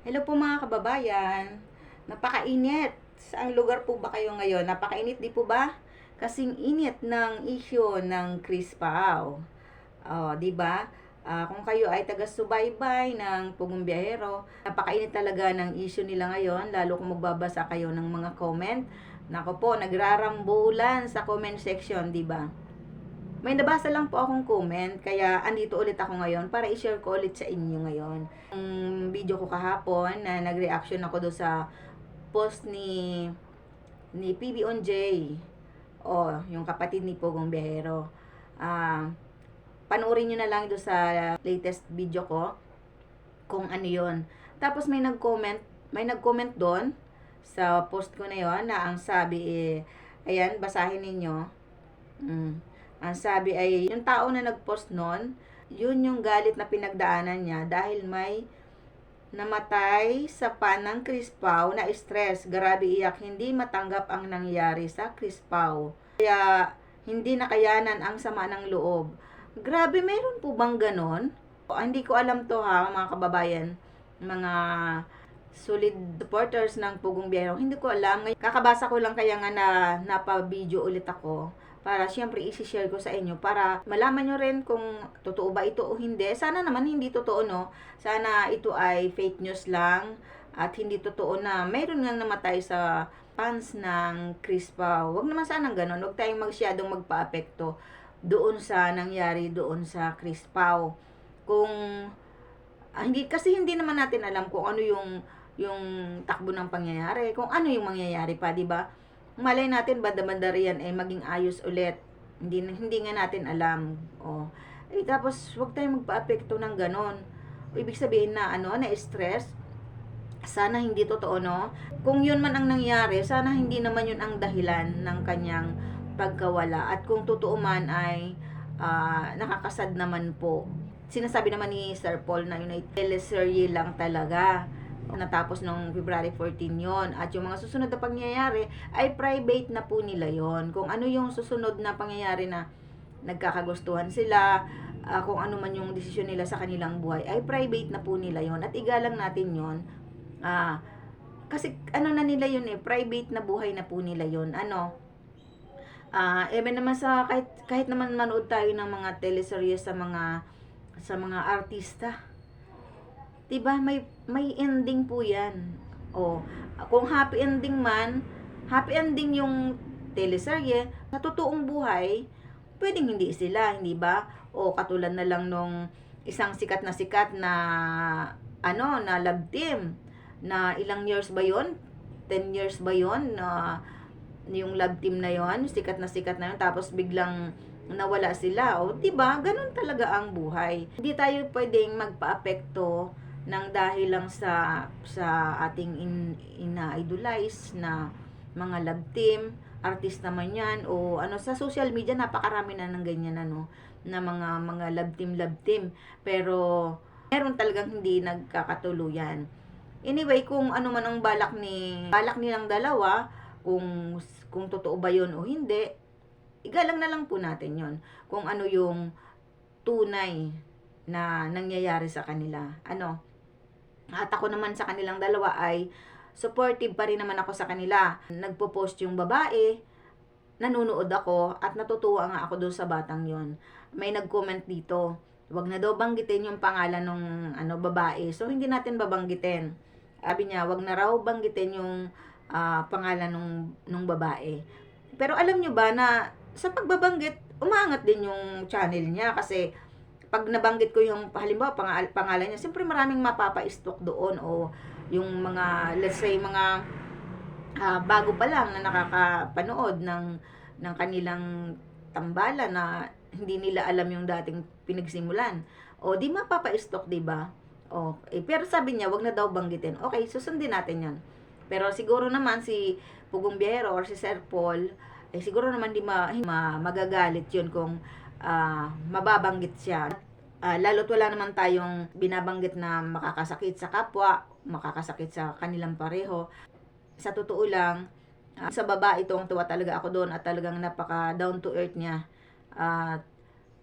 Hello po mga kababayan. Napakainit. Saang lugar po ba kayo ngayon? Napakainit di po ba? Kasing init ng issue ng Chris Pao. Oh, di ba? Kung kayo ay taga-subaybay ng Pugong Biyahero, napakainit talaga ng issue nila ngayon, lalo kung magbabasa kayo ng mga comment. Nako po, nagrarambulan sa comment section, di ba? May nabasa lang po akong comment, kaya andito ulit ako ngayon para i-share ko ulit sa inyo ngayon. Yung video ko kahapon na nag-reaction ako do sa post ni PB on J. O, yung kapatid ni Pogong Biyahero. Panoorin nyo na lang do sa latest video ko kung ano yon. Tapos may nag-comment doon sa post ko na yon na ang sabi ayan, basahin ninyo. Ang sabi ay, yung tao na nag-post nun, yun yung galit na pinagdaanan niya dahil may namatay sa panang Chris Pao na stress. Grabe iyak, hindi matanggap ang nangyari sa Chris Pao. Kaya, hindi nakayanan ang sama ng loob. Grabe, meron po bang ganon? Hindi ko alam to ha, mga kababayan. Mga solid supporters ng Pugong Biyahero. Hindi ko alam. Kakabasa ko lang kaya nga na napa-video ulit ako para siyempre isi-share ko sa inyo para malaman nyo rin kung totoo ba ito o hindi. Sana naman hindi totoo, no? Sana ito ay fake news lang at hindi totoo na mayroon ngang namatay sa fans ng Chris Pao. Huwag naman sanang ganun. Huwag tayong magsyadong magpa-apekto doon sa nangyari doon sa Chris Pao. Kung hindi naman natin alam kung ano yung takbo ng pangyayari, kung ano yung mangyayari pa, di ba? Malay natin banda-banda riyan maging ayos ulit. Hindi nga natin alam. Tapos wag tayong magpaapekto ng ganon. Ibig sabihin na na stress. Sana hindi totoo, no? Kung yun man ang nangyari, sana hindi naman yun ang dahilan ng kanyang pagkawala. At kung totoo man ay nakakasad naman po. Sinasabi naman ni Sir Paul na yun ay teleserye lang talaga. Natapos noong February 14 yon. At yung mga susunod na pangyayari ay private na po nila yon. Kung ano yung susunod na pangyayari na nagkakagustuhan sila, kung ano man yung desisyon nila sa kanilang buhay, ay private na po nila yon. At igalang natin yon. Kasi ano na nila yun private na buhay na po nila yon. Even naman sa kahit naman manood tayo ng mga teleserye sa mga artista, 'di ba? May ending po 'yan. Kung happy ending man, happy ending yung teleserye, sa totoong buhay, pwedeng hindi sila, hindi ba? O katulad na lang nung isang sikat na na love team na ilang years ba 'yon? 10 years ba 'yon na yung love team na 'yon, sikat na 'yon, tapos biglang nawala sila. O, 'di ba? Ganun talaga ang buhay. Hindi tayo pwedeng magpaapekto ng dahil lang sa ating ina-idolize na mga love team, artist naman yan, o sa social media napakarami na ng ganyan na mga love team. Pero meron talagang hindi nagkakatuluyan. Anyway, kung ano man ang balak nilang dalawa, kung totoo ba 'yon o hindi, igalang na lang po natin 'yon. Kung ano yung tunay na nangyayari sa kanila. At ako naman sa kanilang dalawa ay supportive pa rin naman ako sa kanila. Nagpo-post yung babae, nanonood ako at natutuwa nga ako doon sa batang yon. May nag-comment dito, wag na daw banggitin yung pangalan ng babae. So hindi natin babanggitin. Sabi niya, wag na raw banggitin yung pangalan nung babae. Pero alam nyo ba na sa pagbabanggit, umangat din yung channel niya kasi pag nabanggit ko yung halimbawa pangalan niya, siyempre maraming mapapa-stalk doon o yung mga let's say mga bago pa lang na nakakapanood ng kanilang tambalan na hindi nila alam yung dating pinagsimulan. O di mapapa-stalk, di ba? Pero sabi niya, wag na daw banggitin. Okay, susundin natin 'yon. Pero siguro naman si Pugong Biyahero or si Sir Paul, siguro naman di magagalit 'yon kung mababanggit siya. Lalo't wala naman tayong binabanggit na makakasakit sa kapwa, makakasakit sa kanilang pareho. Sa totoo lang, sa babae itong tuwa talaga ako doon at talagang napaka down to earth niya. At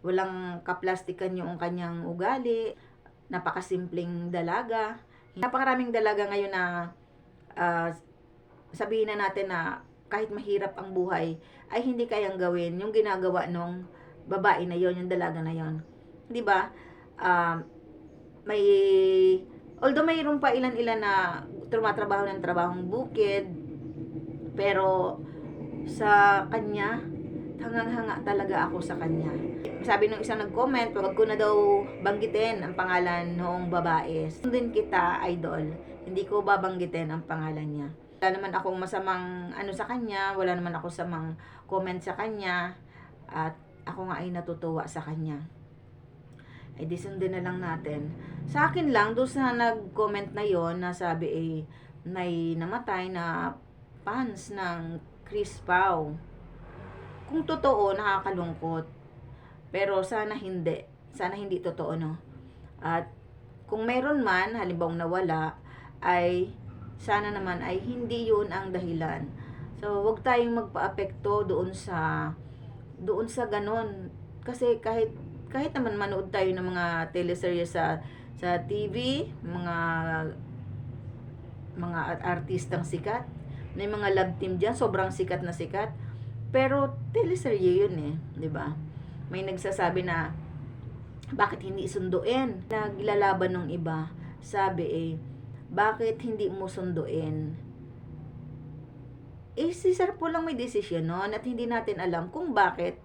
walang kaplastikan yung kanyang ugali, napakasimpleng dalaga, Napakaraming dalaga ngayon na ah, sabihin na natin na kahit mahirap ang buhay, ay hindi kayang gawin yung ginagawa nung babae na yon, yung dalaga na yon. 'Di ba? Um, may although mayroon pa ilan-ilan na tumatrabaho ng trabahong bukid, pero sa kanya, hangang-hanga talaga ako sa kanya. Sabi nung isang nag-comment, wag ko na daw banggitin ang pangalan noong babae. Sundin kita, idol. Hindi ko babanggitin ang pangalan niya. Wala naman akong masamang ano sa kanya, wala naman ako samang comment sa kanya, at ako nga ay natutuwa sa kanya. Ay di sundin na lang natin. Sa akin lang, doon sa nag-comment na yon na sabi may namatay na fans ng Chris Pao. Kung totoo, nakakalungkot. Pero sana hindi. Sana hindi totoo, no? At kung meron man, halimbawa nawala, ay sana naman ay hindi yun ang dahilan. So, wag tayong magpa-apekto doon sa ganon. Kasi kahit naman manood tayo ng mga teleserye sa TV, mga artistang sikat, may mga love team diyan, sobrang sikat na sikat. Pero teleserye yun eh, 'di ba? May nagsasabi na bakit hindi sunduin? Naglalaban ng iba. Sabi bakit hindi mo sunduin? Si Sir Paul lang may desisyon noon at hindi natin alam kung bakit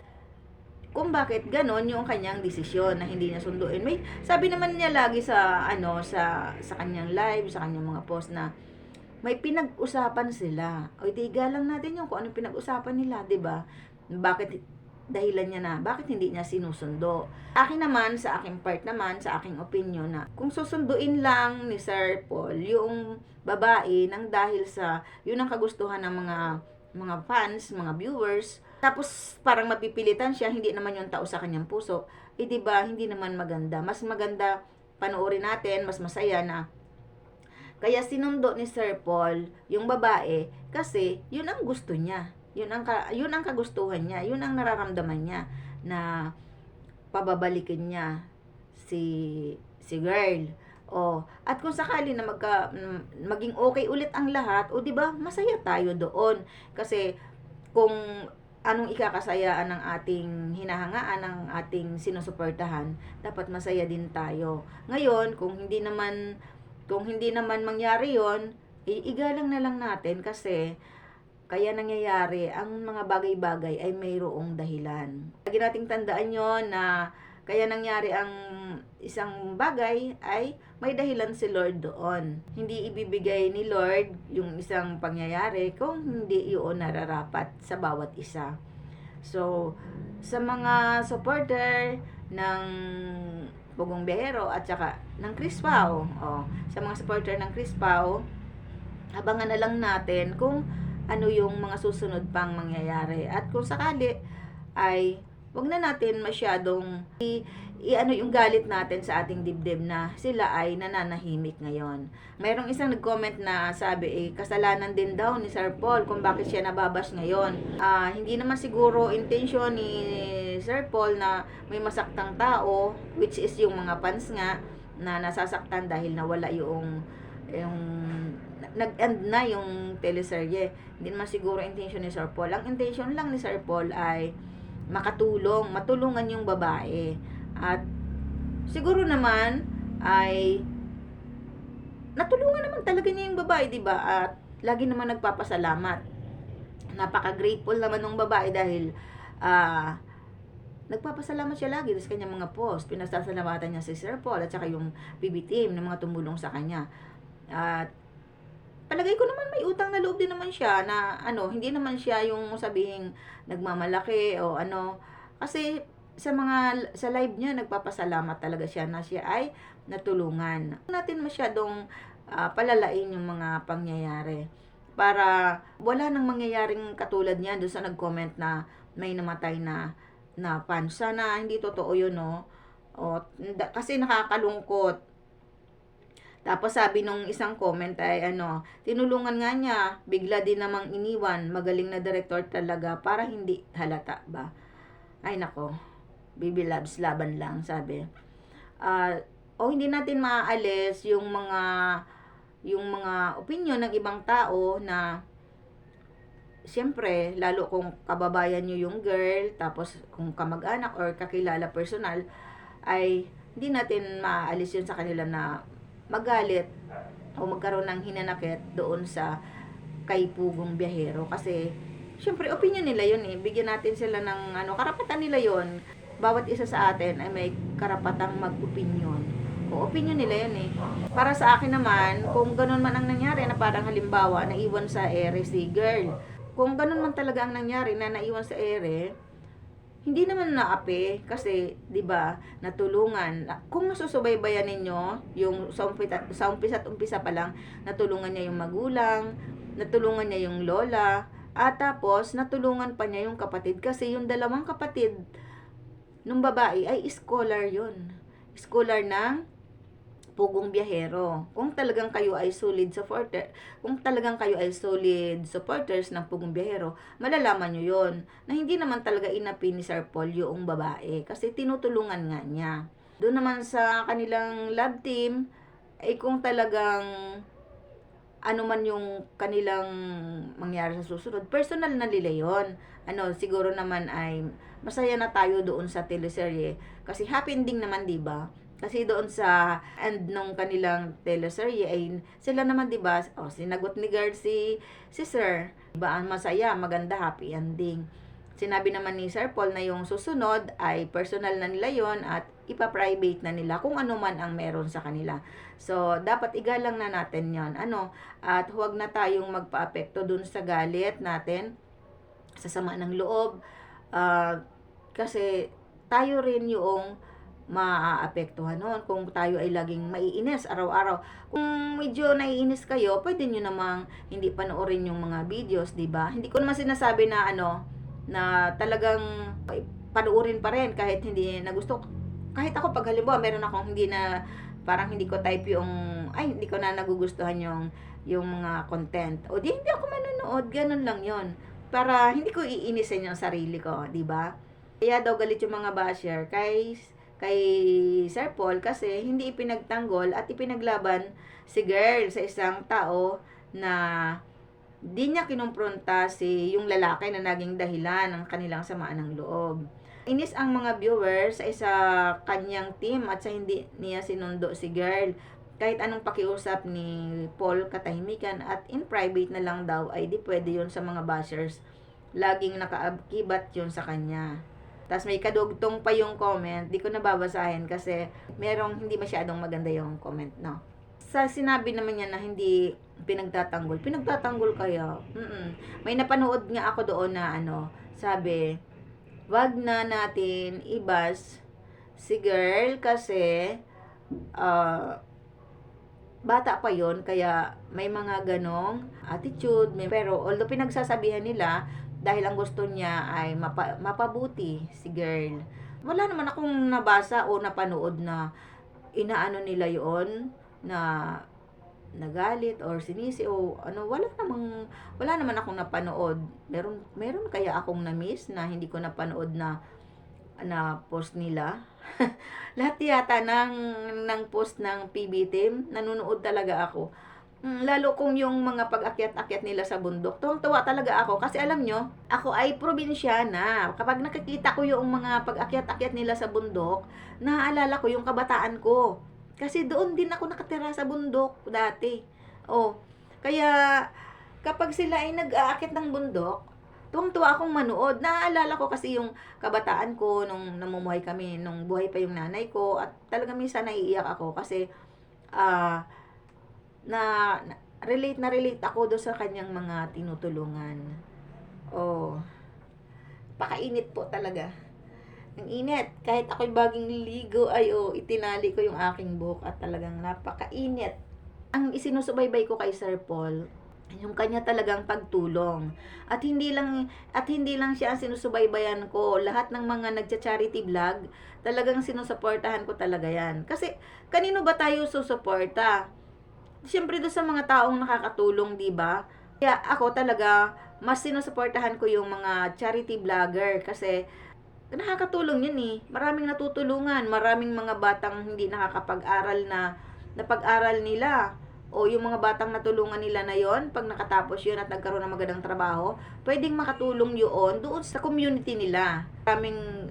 ganon yung kanyang desisyon na hindi niya sunduin. May sabi naman niya lagi sa sa kanyang live, sa kanyang mga post na may pinag-usapan sila. O tiga lang natin yung kung anong pinag-usapan nila, 'di ba? Bakit dahilan niya na bakit hindi niya sinusundo. Akin naman, sa aking part naman, sa aking opinion na kung susunduin lang ni Sir Paul yung babae nang dahil sa yun ang kagustuhan ng mga fans, mga viewers, tapos parang mapipilitan siya, hindi naman yung tao sa kanyang puso, 'di ba? Hindi naman maganda. Mas maganda panoorin natin, mas masaya na kaya sinundo ni Sir Paul yung babae kasi yun ang gusto niya. Yun ang kagustuhan niya. Yun ang nararamdaman niya na pababalikin niya si girl. At kung sakali na maging okay ulit ang lahat, 'di ba? Masaya tayo doon. Kasi kung anong ikakasayaan ng ating hinahangaan, ng ating sinusuportahan, dapat masaya din tayo. Ngayon, kung hindi naman mangyari yon, igalang na lang natin kasi kaya nangyayari ang mga bagay-bagay ay mayroong dahilan. Lagi nating tandaan yon na kaya nangyari ang isang bagay ay may dahilan si Lord doon. Hindi ibibigay ni Lord yung isang pangyayari kung hindi yun nararapat sa bawat isa. So, sa mga supporter ng Bugong Biyahero at saka ng Chris Pao, sa mga supporter ng Chris Pao, abangan na lang natin kung ano yung mga susunod pang mangyayari. At kung sakali ay wag na natin masyadong ano yung galit natin sa ating dibdib na sila ay nananahimik ngayon. Mayroong isang nag-comment na sabi kasalanan din daw ni Sir Paul kung bakit siya nababash ngayon. Hindi naman siguro intention ni Sir Paul na may masaktang tao, which is yung mga fans nga na nasasaktan dahil nawala yung nag-end na yung teleserye. Hindi naman siguro intention ni Sir Paul. Ang intention lang ni Sir Paul ay matulungan yung babae. At siguro naman ay natulungan naman talaga niya yung babae, 'di ba? At lagi naman nagpapasalamat. Napaka-grateful naman ng babae dahil nagpapasalamat siya lagi sa kanyang mga post. Pinasasalamatan niya si Sir Paul at saka yung PB team ng mga tumulong sa kanya. At palagay ko naman may utang na loob din naman siya na hindi naman siya yung sabihing nagmamalaki o kasi sa live niya nagpapasalamat talaga siya na siya ay natulungan. Natin masyadong palalain yung mga pangyayari para wala nang mangyayaring katulad niya doon sa nag-comment na may namatay na fan. Sana hindi totoo yun, no? Kasi nakakalungkot. Tapos sabi nung isang comment ay tinulungan nga niya, bigla din namang iniwan, magaling na director talaga para hindi halata ba. Ay nako, Bibi Loves, laban lang, sabi. Hindi natin maaalis yung mga yung mga opinion ng ibang tao na siyempre, lalo kung kababayan nyo yung girl, tapos kung kamag-anak or kakilala personal, ay hindi natin maaalis yun sa kanila na magalit o magkaroon ng hinanakit doon sa kay Pugong Biyahero. Kasi, syempre, opinion nila yun eh. Bigyan natin sila ng karapatan nila yun. Bawat isa sa atin ay may karapatang mag-opinion. O, opinion nila yun eh. Para sa akin naman, kung ganun man ang nangyari na parang halimbawa, naiwan sa ere si girl. Kung ganun man talaga ang nangyari na naiwan sa ere, hindi naman naapi kasi 'di ba natulungan. Kung nasusubaybayan ninyo yung sa umpisa at umpisa pa lang, natulungan niya yung magulang, natulungan niya yung lola, at tapos natulungan pa niya yung kapatid kasi yung dalawang kapatid nung babae ay scholar yun. Scholar ng Pugong Biyahero. Kung talagang kayo ay solid supporters ng Pugong Biyahero, malalaman nyo yon na hindi naman talaga inapi ni Sir Paul yung babae kasi tinutulungan nga niya. Doon naman sa kanilang love team, ay kung talagang ano man yung kanilang mangyari sa susunod, personal na nila yun. Siguro naman ay masaya na tayo doon sa teleserye kasi happy ending naman, 'di ba? Kasi doon sa end nung kanilang teleserye ay sila naman 'di ba? Sinagot ni girl si Sir. 'Di ba? Masaya, maganda, happy ending. Sinabi naman ni Sir Paul na yung susunod ay personal na nila yon at ipa-private na nila kung ano man ang meron sa kanila. So, dapat igalang na natin yon. At huwag na tayong magpa-apekto dun sa galit natin, sa sama ng loob. Kasi tayo rin yung maaapektuhan nun kung tayo ay laging maiinis araw-araw. Kung medyo naiinis kayo, pwede nyo namang hindi panoorin yung mga videos, 'di ba? Hindi ko naman sinasabi na na talagang panoorin pa rin kahit hindi na gusto. Kahit ako pag halimbawa meron akong hindi na parang hindi ko type yung hindi ko na nagugustuhan yung mga content. O di hindi ako manonood, ganun lang 'yon. Para hindi ko iinisin yung sarili ko, 'di ba? Kaya daw galit yung mga basher kay Sir Paul kasi hindi ipinagtanggol at ipinaglaban si girl sa isang tao na di niya kinumpronta yung lalaki na naging dahilan ng kanilang samaan ng loob. Inis ang mga viewers sa isa kanyang team at sa hindi niya sinundo si girl. Kahit anong pakiusap ni Paul katahimikan at in private na lang daw ay di pwede yun sa mga bashers. Laging nakaakibat yun sa kanya. Tapos may kadugtong pa yung comment, di ko nababasahin kasi merong hindi masyadong maganda yung comment, no? Sa sinabi naman niya na hindi pinagtatanggol kaya. May napanood nga ako doon na sabi, wag na natin ibas si girl kasi bata pa yon kaya may mga ganong attitude. Pero although pinagsasabihan nila, dahil ang gusto niya ay mapabuti si girl. Wala naman akong nabasa o napanood na inaano nila yon na nagalit or sinisi o wala naman akong napanood. Meron kaya akong na-miss na hindi ko napanood na post nila. Lahat yata ng post ng PB team nanonood talaga ako. Lalo kung yung mga pag-akyat-akyat nila sa bundok. Tuwang-tuwa talaga ako. Kasi alam nyo, ako ay probinsyana. Kapag nakikita ko yung mga pag-akyat-akyat nila sa bundok, naaalala ko yung kabataan ko. Kasi doon din ako nakatira sa bundok dati. Kaya kapag sila ay nag-aakyat ng bundok, tuwang-tuwa akong manood. Naaalala ko kasi yung kabataan ko nung namumuhay kami, nung buhay pa yung nanay ko. At talaga minsan naiiyak ako kasi relate ako doon sa kanyang mga tinutulungan. Pakainit po talaga. Ang init. Kahit ako'y baging ligo, itinali ko yung aking buhok at talagang napakainit. Ang isinusubaybay ko kay Sir Paul, yung kanya talagang pagtulong. At hindi lang siya ang sinusubaybayan ko. Lahat ng mga nagcha-charity vlog, talagang sinusuportahan ko talaga yan. Kasi kanino ba tayo susuporta? Siyempre doon sa mga taong nakakatulong, 'di ba? Kaya ako talaga mas sinusuportahan ko yung mga charity vlogger kasi nakakatulong yun eh. Maraming natutulungan, maraming mga batang hindi nakakapag-aral na pag-aral nila. o yung mga batang natulungan nila na yon, pag nakatapos yun at nagkaroon ng magandang trabaho, pwedeng makatulong yun doon sa community nila. Maraming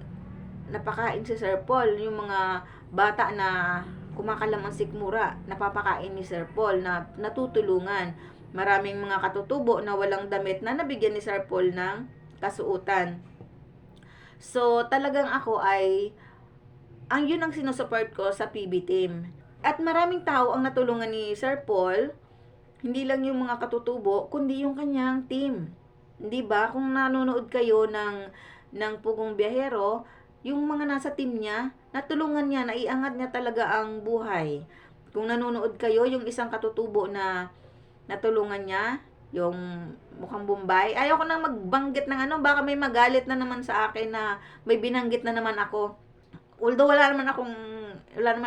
napakain si Sir Paul, yung mga bata na kumakalam ang sikmura, napapakain ni Sir Paul na natutulungan. Maraming mga katutubo na walang damit na nabigyan ni Sir Paul ng kasuotan. So, talagang ako ay, yun ang sinusupport ko sa PB team. At maraming tao ang natulungan ni Sir Paul, hindi lang yung mga katutubo, kundi yung kanyang team. Hindi ba? Kung nanonood kayo ng Pugong Biyahero, yung mga nasa team niya, natulungan niya, naiangat niya talaga ang buhay. Kung nanonood kayo, yung isang katutubo na natulungan niya, yung mukhang Bombay. Ayoko nang magbanggit ng ano, baka may magalit na naman sa akin na may binanggit na naman ako. Although wala naman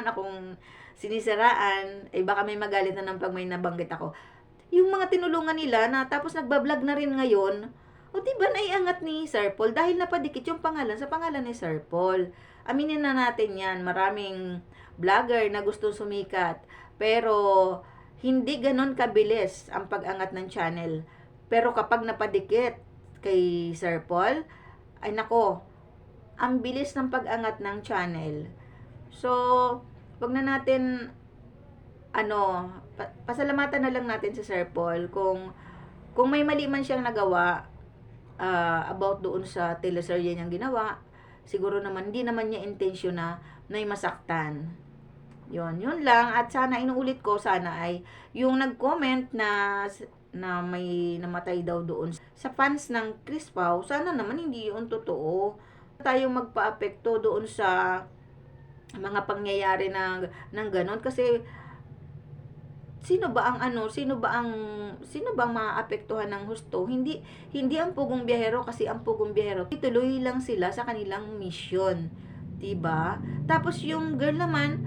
akong sinisiraan, baka may magalit na ng pag may nabanggit ako. Yung mga tinulungan nila na tapos nagbablog na rin ngayon, o diba naiangat ni Sir Paul dahil napadikit yung pangalan sa pangalan ni Sir Paul. Aminin na natin yan, maraming vlogger na gusto sumikat, pero hindi ganon kabilis ang pag-angat ng channel. Pero kapag napadikit kay Sir Paul, ay nako, ang bilis ng pag-angat ng channel. So, wag na natin pasalamatan na lang natin si Sir Paul kung may mali man siyang nagawa about doon sa teleserye niyang ginawa. Siguro naman hindi naman niya intensyon na masaktan. Yun lang. At sana inuulit ko, sana ay yung nag-comment na may namatay daw doon sa fans ng Chris Pao, sana naman hindi yun totoo. Tayong magpa-apekto doon sa mga pangyayari ng ganon, kasi sino ba ang maapektuhan ng husto? Hindi ang Pugong Biyahero, kasi ang Pugong Biyahero ituloy lang sila sa kanilang mission, 'di ba? Tapos yung girl naman,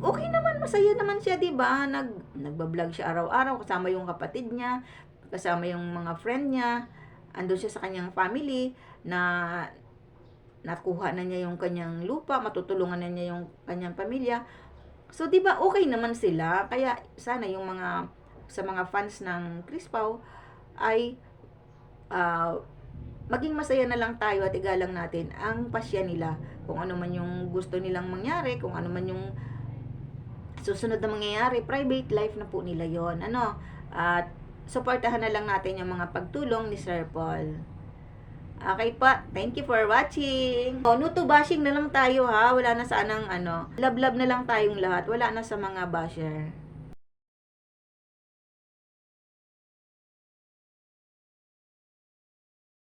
okay naman, masaya naman siya, 'di ba? Nagba-vlog siya araw-araw kasama yung kapatid niya, kasama yung mga friend niya. Andun siya sa kanyang family na nakuha na niya yung kanyang lupa, matutulungan na niya yung kanyang pamilya. So, 'di ba, okay naman sila. Kaya sana yung sa mga fans ng Chris Pao ay maging masaya na lang tayo at igalang natin ang pasya nila. Kung ano man yung gusto nilang mangyari, kung ano man yung susunod na mangyayari, private life na po nila yon. At suportahan na lang natin yung mga pagtulong ni Sir Paul. Okay pa, thank you for watching. Nuto bashing na lang tayo ha, wala na sa love na lang tayong lahat, wala na sa mga basher.